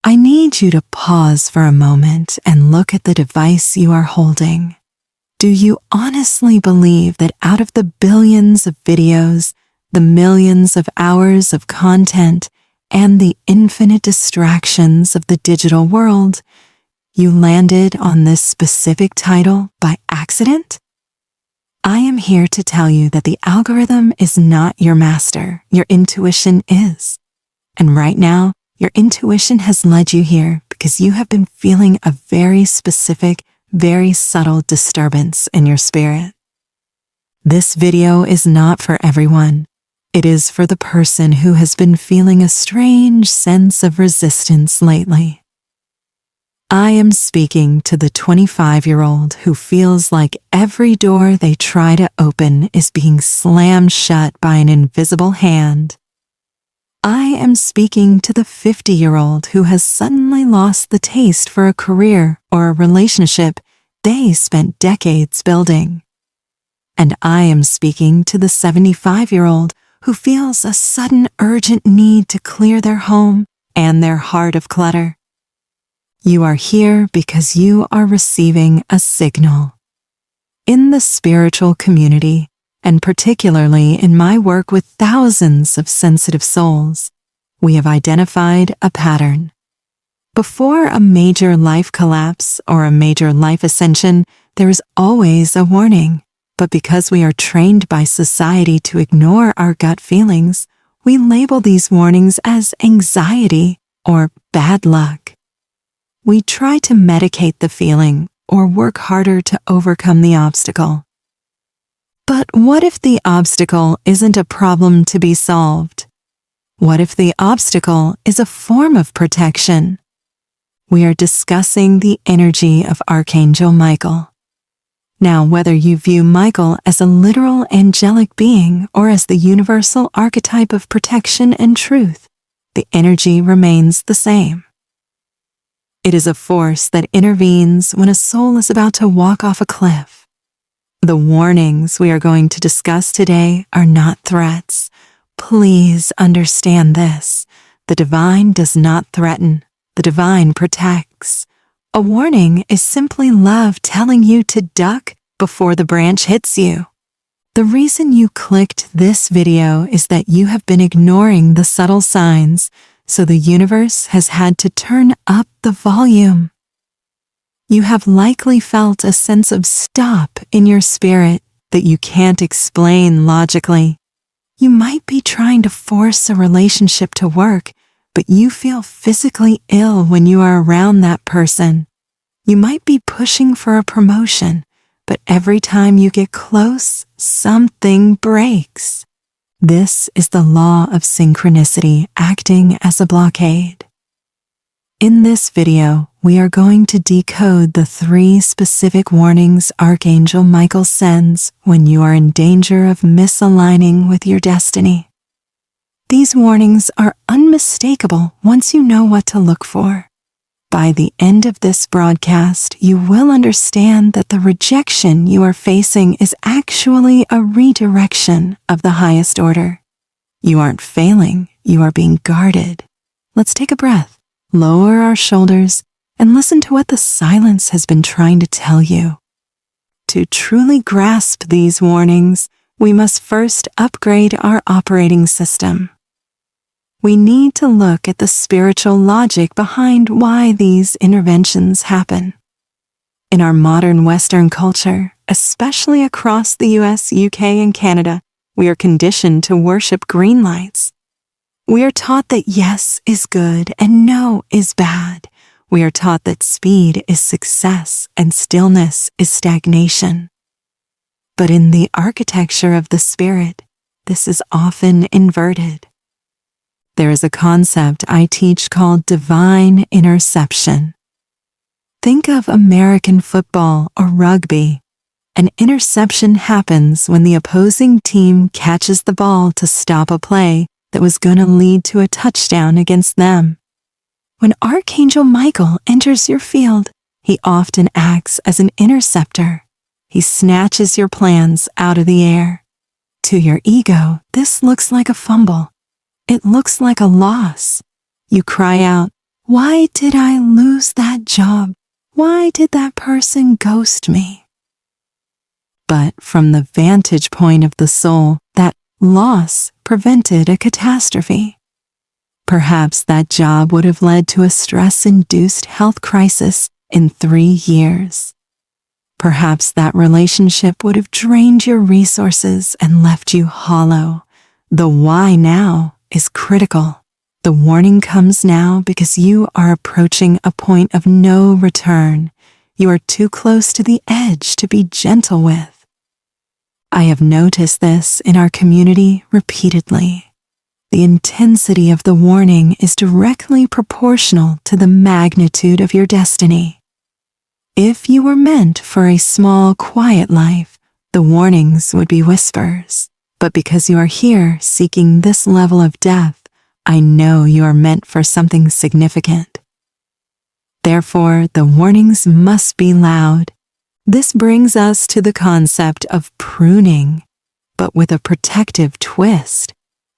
I need you to pause for a moment and look at the device you are holding. Do you honestly believe that out of the billions of videos, the millions of hours of content, and the infinite distractions of the digital world, you landed on this specific title by accident? I am here to tell you that the algorithm is not your master, your intuition is. And right now, your intuition has led you here because you have been feeling a very specific, very subtle disturbance in your spirit. This video is not for everyone. It is for the person who has been feeling a strange sense of resistance lately. I am speaking to the 25-year-old who feels like every door they try to open is being slammed shut by an invisible hand. I am speaking to the 50-year-old who has suddenly lost the taste for a career or a relationship they spent decades building. And I am speaking to the 75-year-old who feels a sudden urgent need to clear their home and their heart of clutter. You are here because you are receiving a signal. In the spiritual community, and particularly in my work with thousands of sensitive souls, we have identified a pattern. Before a major life collapse or a major life ascension, there is always a warning. But because we are trained by society to ignore our gut feelings, we label these warnings as anxiety or bad luck. We try to medicate the feeling or work harder to overcome the obstacle. But what if the obstacle isn't a problem to be solved? What if the obstacle is a form of protection? We are discussing the energy of Archangel Michael. Now, whether you view Michael as a literal angelic being or as the universal archetype of protection and truth, the energy remains the same. It is a force that intervenes when a soul is about to walk off a cliff. The warnings we are going to discuss today are not threats. Please understand this. The divine does not threaten. The divine protects. A warning is simply love telling you to duck before the branch hits you. The reason you clicked this video is that you have been ignoring the subtle signs, so the universe has had to turn up the volume. You have likely felt a sense of stop in your spirit that you can't explain logically. You might be trying to force a relationship to work, but you feel physically ill when you are around that person. You might be pushing for a promotion, but every time you get close, something breaks. This is the law of synchronicity acting as a blockade. In this video, we are going to decode the 3 specific warnings Archangel Michael sends when you are in danger of misaligning with your destiny. These warnings are unmistakable once you know what to look for. By the end of this broadcast, you will understand that the rejection you are facing is actually a redirection of the highest order. You aren't failing, you are being guarded. Let's take a breath, lower our shoulders, and listen to what the silence has been trying to tell you. To truly grasp these warnings, we must first upgrade our operating system. We need to look at the spiritual logic behind why these interventions happen. In our modern Western culture, especially across the US, UK, and Canada, we are conditioned to worship green lights. We are taught that yes is good and no is bad. We are taught that speed is success and stillness is stagnation. But in the architecture of the spirit, this is often inverted. There is a concept I teach called divine interception. Think of American football or rugby. An interception happens when the opposing team catches the ball to stop a play that was going to lead to a touchdown against them. When Archangel Michael enters your field, he often acts as an interceptor. He snatches your plans out of the air. To your ego, this looks like a fumble. It looks like a loss. You cry out, Why did I lose that job? Why did that person ghost me? But from the vantage point of the soul, that loss prevented a catastrophe. Perhaps that job would have led to a stress-induced health crisis in 3 years. Perhaps that relationship would have drained your resources and left you hollow. The why now is critical. The warning comes now because you are approaching a point of no return. You are too close to the edge to be gentle with. I have noticed this in our community repeatedly. The intensity of the warning is directly proportional to the magnitude of your destiny. If you were meant for a small, quiet life, the warnings would be whispers. But because you are here seeking this level of depth, I know you are meant for something significant. Therefore, the warnings must be loud. This brings us to the concept of pruning, but with a protective twist.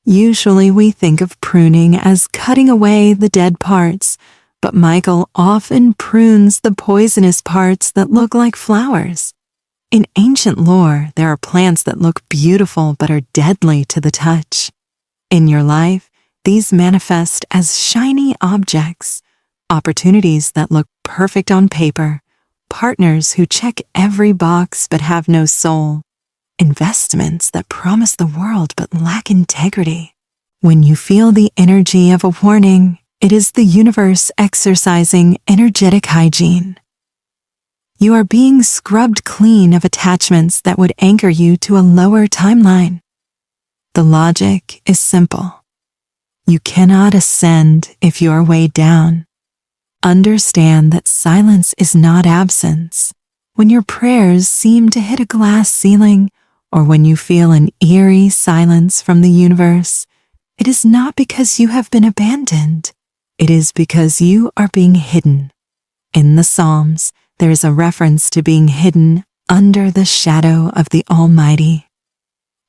Usually we think of pruning as cutting away the dead parts, but Michael often prunes the poisonous parts that look like flowers. In ancient lore, there are plants that look beautiful but are deadly to the touch. In your life, these manifest as shiny objects, opportunities that look perfect on paper, partners who check every box but have no soul, investments that promise the world but lack integrity. When you feel the energy of a warning, it is the universe exercising energetic hygiene. You are being scrubbed clean of attachments that would anchor you to a lower timeline. The logic is simple. You cannot ascend if you are weighed down. Understand that silence is not absence. When your prayers seem to hit a glass ceiling, or when you feel an eerie silence from the universe, it is not because you have been abandoned. It is because you are being hidden. In the Psalms, there is a reference to being hidden under the shadow of the Almighty.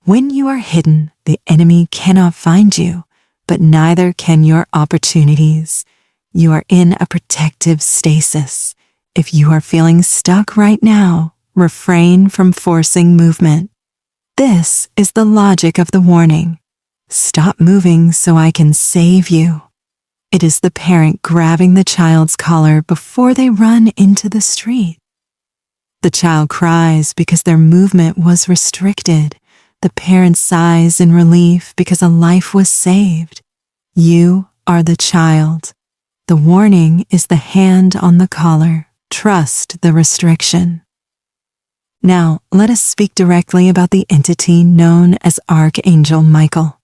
When you are hidden, the enemy cannot find you, but neither can your opportunities. You are in a protective stasis. If you are feeling stuck right now, refrain from forcing movement. This is the logic of the warning. Stop moving so I can save you. It is the parent grabbing the child's collar before they run into the street. The child cries because their movement was restricted. The parent sighs in relief because a life was saved. You are the child. The warning is the hand on the collar. Trust the restriction. Now, let us speak directly about the entity known as Archangel Michael.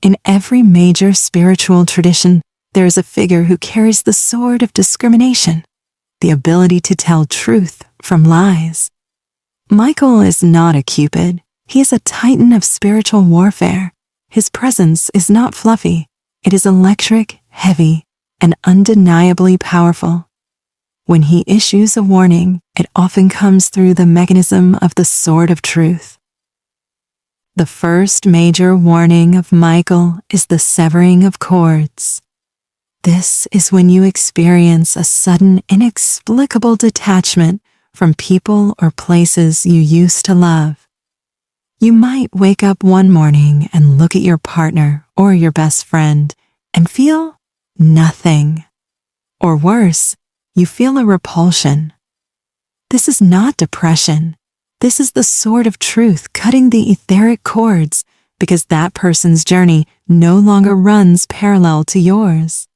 In every major spiritual tradition, there is a figure who carries the sword of discrimination, the ability to tell truth from lies. Michael is not a Cupid. He is a titan of spiritual warfare. His presence is not fluffy. It is electric, heavy, and undeniably powerful. When he issues a warning, it often comes through the mechanism of the sword of truth. The first major warning of Michael is the severing of cords. This is when you experience a sudden, inexplicable detachment from people or places you used to love. You might wake up one morning and look at your partner or your best friend and feel nothing. Or worse, you feel a repulsion. This is not depression. This is the sword of truth cutting the etheric cords because that person's journey no longer runs parallel to yours.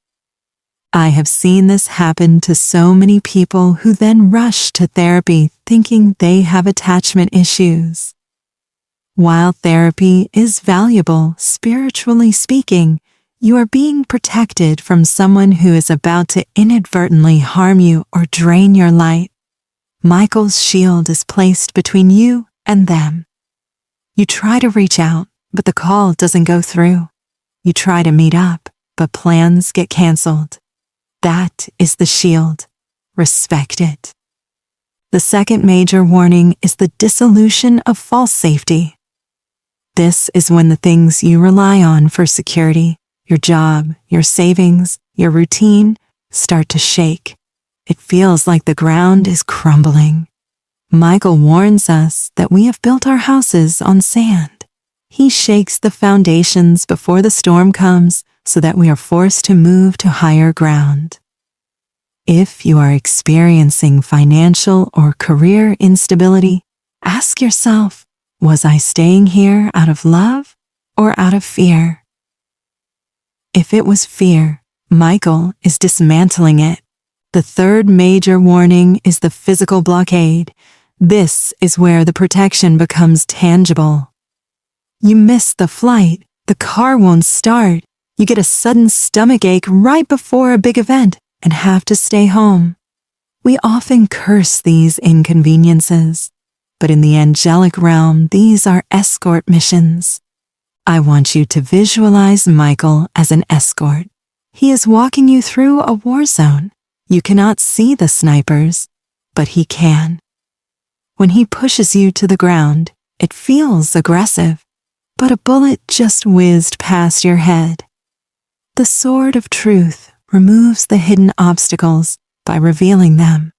I have seen this happen to so many people who then rush to therapy thinking they have attachment issues. While therapy is valuable, spiritually speaking, you are being protected from someone who is about to inadvertently harm you or drain your light. Michael's shield is placed between you and them. You try to reach out, but the call doesn't go through. You try to meet up, but plans get canceled. That is the shield. Respect it. The second major warning is the dissolution of false safety. This is when the things you rely on for security, your job, your savings, your routine, start to shake. It feels like the ground is crumbling. Michael warns us that we have built our houses on sand. He shakes the foundations before the storm comes so that we are forced to move to higher ground. If you are experiencing financial or career instability, ask yourself, was I staying here out of love or out of fear? If it was fear, Michael is dismantling it. The third major warning is the physical blockade. This is where the protection becomes tangible. You miss the flight, the car won't start, you get a sudden stomach ache right before a big event and have to stay home. We often curse these inconveniences, but in the angelic realm, these are escort missions. I want you to visualize Michael as an escort. He is walking you through a war zone. You cannot see the snipers, but he can. When he pushes you to the ground, it feels aggressive, but a bullet just whizzed past your head. The sword of truth removes the hidden obstacles by revealing them.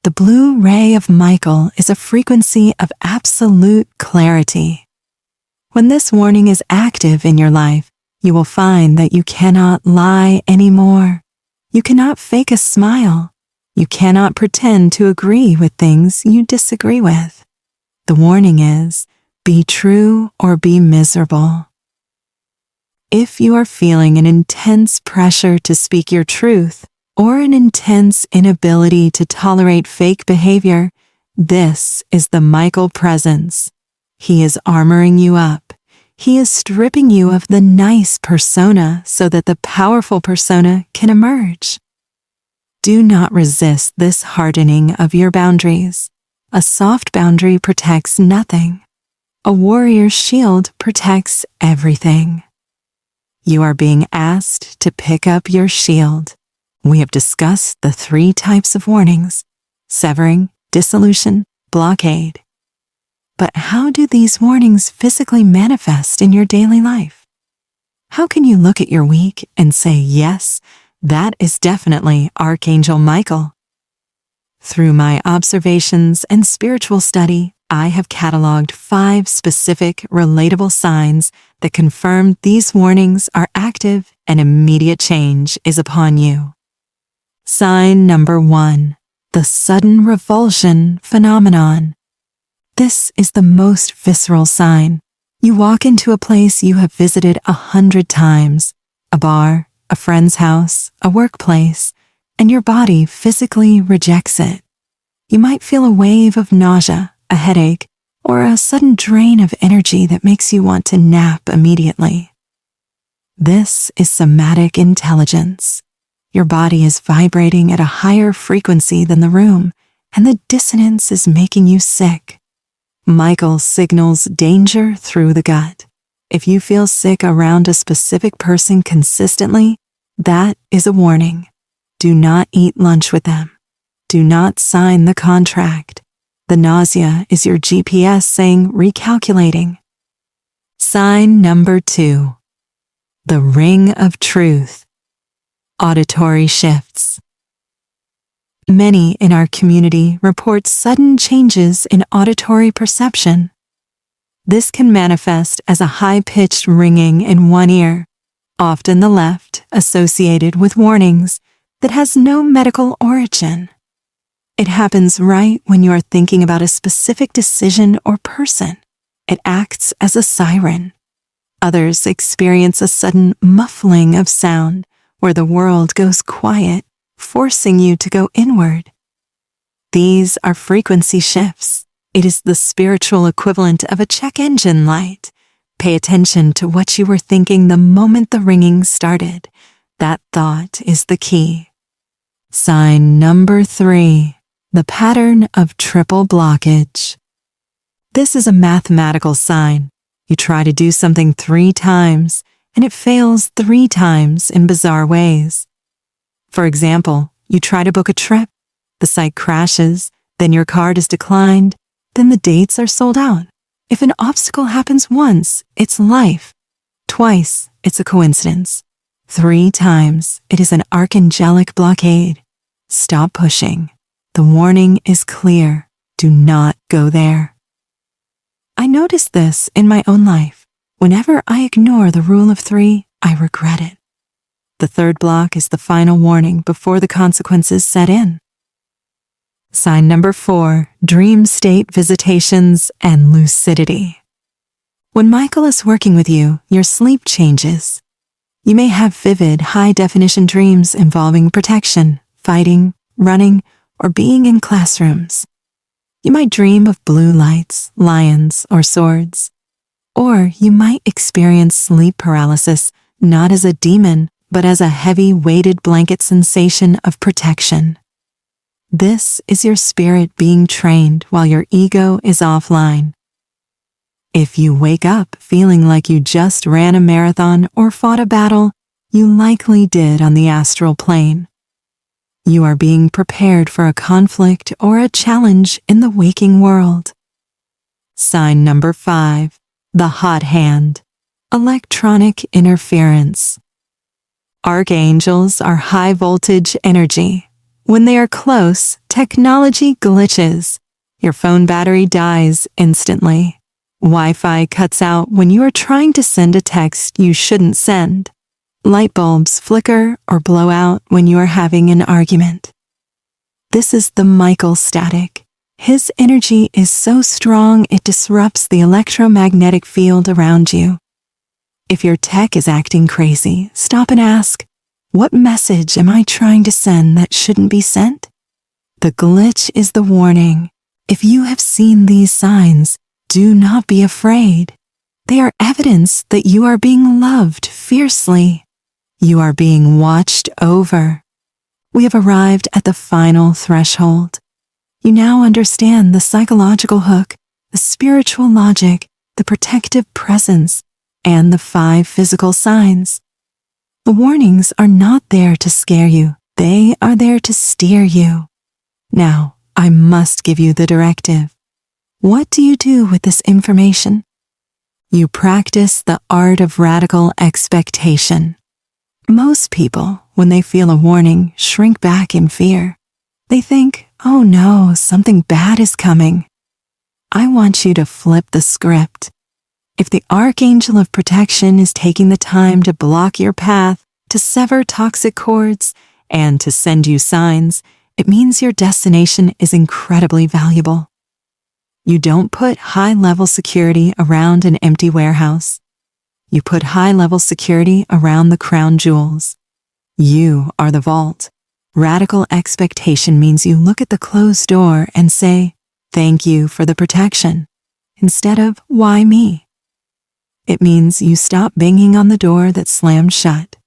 The blue ray of Michael is a frequency of absolute clarity. When this warning is active in your life, you will find that you cannot lie anymore. You cannot fake a smile. You cannot pretend to agree with things you disagree with. The warning is, be true or be miserable. If you are feeling an intense pressure to speak your truth or an intense inability to tolerate fake behavior, this is the Michael presence. He is armoring you up. He is stripping you of the nice persona so that the powerful persona can emerge. Do not resist this hardening of your boundaries. A soft boundary protects nothing. A warrior's shield protects everything. You are being asked to pick up your shield. We have discussed the 3 types of warnings: severing, dissolution, blockade. But how do these warnings physically manifest in your daily life? How can you look at your week and say, yes, that is definitely Archangel Michael? Through my observations and spiritual study, I have cataloged 5 specific, relatable signs that confirm these warnings are active and immediate change is upon you. Sign number 1, the sudden revulsion phenomenon. This is the most visceral sign. You walk into a place you have visited 100 times, a bar, a friend's house, a workplace, and your body physically rejects it. You might feel a wave of nausea, a headache, or a sudden drain of energy that makes you want to nap immediately. This is somatic intelligence. Your body is vibrating at a higher frequency than the room, and the dissonance is making you sick. Michael signals danger through the gut. If you feel sick around a specific person consistently, that is a warning. Do not eat lunch with them. Do not sign the contract. The nausea is your GPS saying recalculating. Sign number 2, the ring of truth. Auditory shifts. Many in our community report sudden changes in auditory perception. This can manifest as a high-pitched ringing in one ear, often the left, associated with warnings that has no medical origin. It happens right when you are thinking about a specific decision or person. It acts as a siren. Others experience a sudden muffling of sound where the world goes quiet, forcing you to go inward. These are frequency shifts. It is the spiritual equivalent of a check engine light. Pay attention to what you were thinking the moment the ringing started. That thought is the key. Sign number 3, the pattern of triple blockage. This is a mathematical sign. You try to do something 3 times, and it fails 3 times in bizarre ways. For example, you try to book a trip, the site crashes, then your card is declined, then the dates are sold out. If an obstacle happens once, it's life. Twice, it's a coincidence. 3 times. It is an archangelic blockade. Stop pushing. The warning is clear. Do not go there. I notice this in my own life. Whenever I ignore the rule of 3, I regret it. The third block is the final warning before the consequences set in. Sign number 4, dream state visitations and lucidity. When Michael is working with you, your sleep changes. You may have vivid, high-definition dreams involving protection, fighting, running, or being in classrooms. You might dream of blue lights, lions, or swords. Or you might experience sleep paralysis not as a demon, but as a heavy weighted blanket sensation of protection. This is your spirit being trained while your ego is offline. If you wake up feeling like you just ran a marathon or fought a battle, you likely did on the astral plane. You are being prepared for a conflict or a challenge in the waking world. Sign number 5, the hot hand, electronic interference. Archangels are high voltage energy. When they are close, technology glitches. Your phone battery dies instantly. Wi-Fi cuts out when you are trying to send a text you shouldn't send. Light bulbs flicker or blow out when you are having an argument. This is the Michael static. His energy is so strong it disrupts the electromagnetic field around you. If your tech is acting crazy, stop and ask, what message am I trying to send that shouldn't be sent? The glitch is the warning. If you have seen these signs, do not be afraid. They are evidence that you are being loved fiercely. You are being watched over. We have arrived at the final threshold. You now understand the psychological hook, the spiritual logic, the protective presence, and the 5 physical signs. The warnings are not there to scare you. They are there to steer you. Now, I must give you the directive. What do you do with this information? You practice the art of radical expectation. Most people, when they feel a warning, shrink back in fear. They think, oh no, something bad is coming. I want you to flip the script. If the Archangel of Protection is taking the time to block your path, to sever toxic cords, and to send you signs, it means your destination is incredibly valuable. You don't put high-level security around an empty warehouse. You put high-level security around the crown jewels. You are the vault. Radical expectation means you look at the closed door and say, thank you for the protection, instead of, why me? It means you stop banging on the door that slammed shut.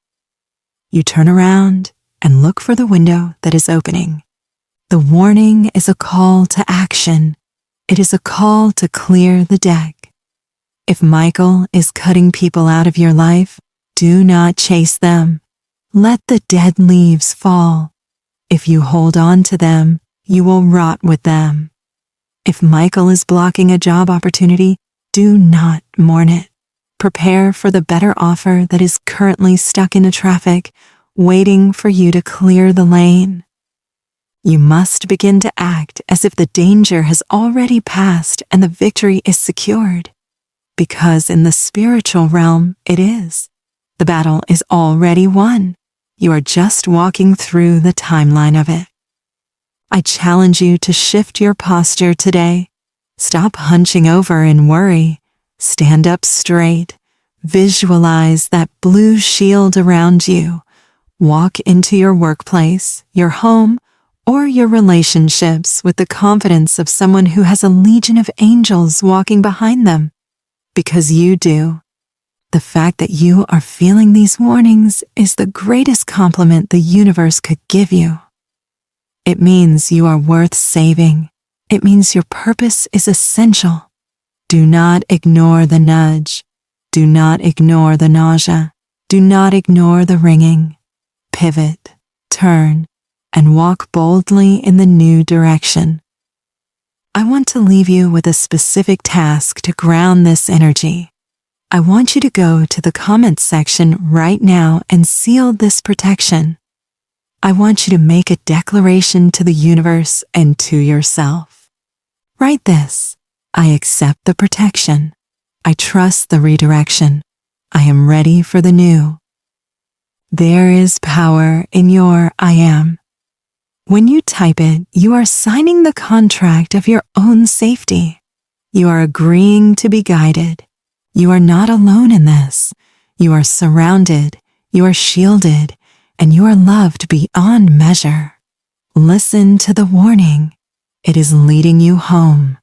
You turn around and look for the window that is opening. The warning is a call to action. It is a call to clear the deck. If Michael is cutting people out of your life, do not chase them. Let the dead leaves fall. If you hold on to them, you will rot with them. If Michael is blocking a job opportunity, do not mourn it. Prepare for the better offer that is currently stuck in traffic, waiting for you to clear the lane. You must begin to act as if the danger has already passed and the victory is secured. Because in the spiritual realm, it is. The battle is already won. You are just walking through the timeline of it. I challenge you to shift your posture today. Stop hunching over in worry. Stand up straight. Visualize that blue shield around you. Walk into your workplace, your home, or your relationships with the confidence of someone who has a legion of angels walking behind them. Because you do. The fact that you are feeling these warnings is the greatest compliment the universe could give you. It means you are worth saving. It means your purpose is essential. Do not ignore the nudge. Do not ignore the nausea. Do not ignore the ringing. Pivot, turn, and walk boldly in the new direction. I want to leave you with a specific task to ground this energy. I want you to go to the comments section right now and seal this protection. I want you to make a declaration to the universe and to yourself. Write this: I accept the protection. I trust the redirection. I am ready for the new. There is power in your I am. When you type it, you are signing the contract of your own safety. You are agreeing to be guided. You are not alone in this. You are surrounded, you are shielded, and you are loved beyond measure. Listen to the warning. It is leading you home.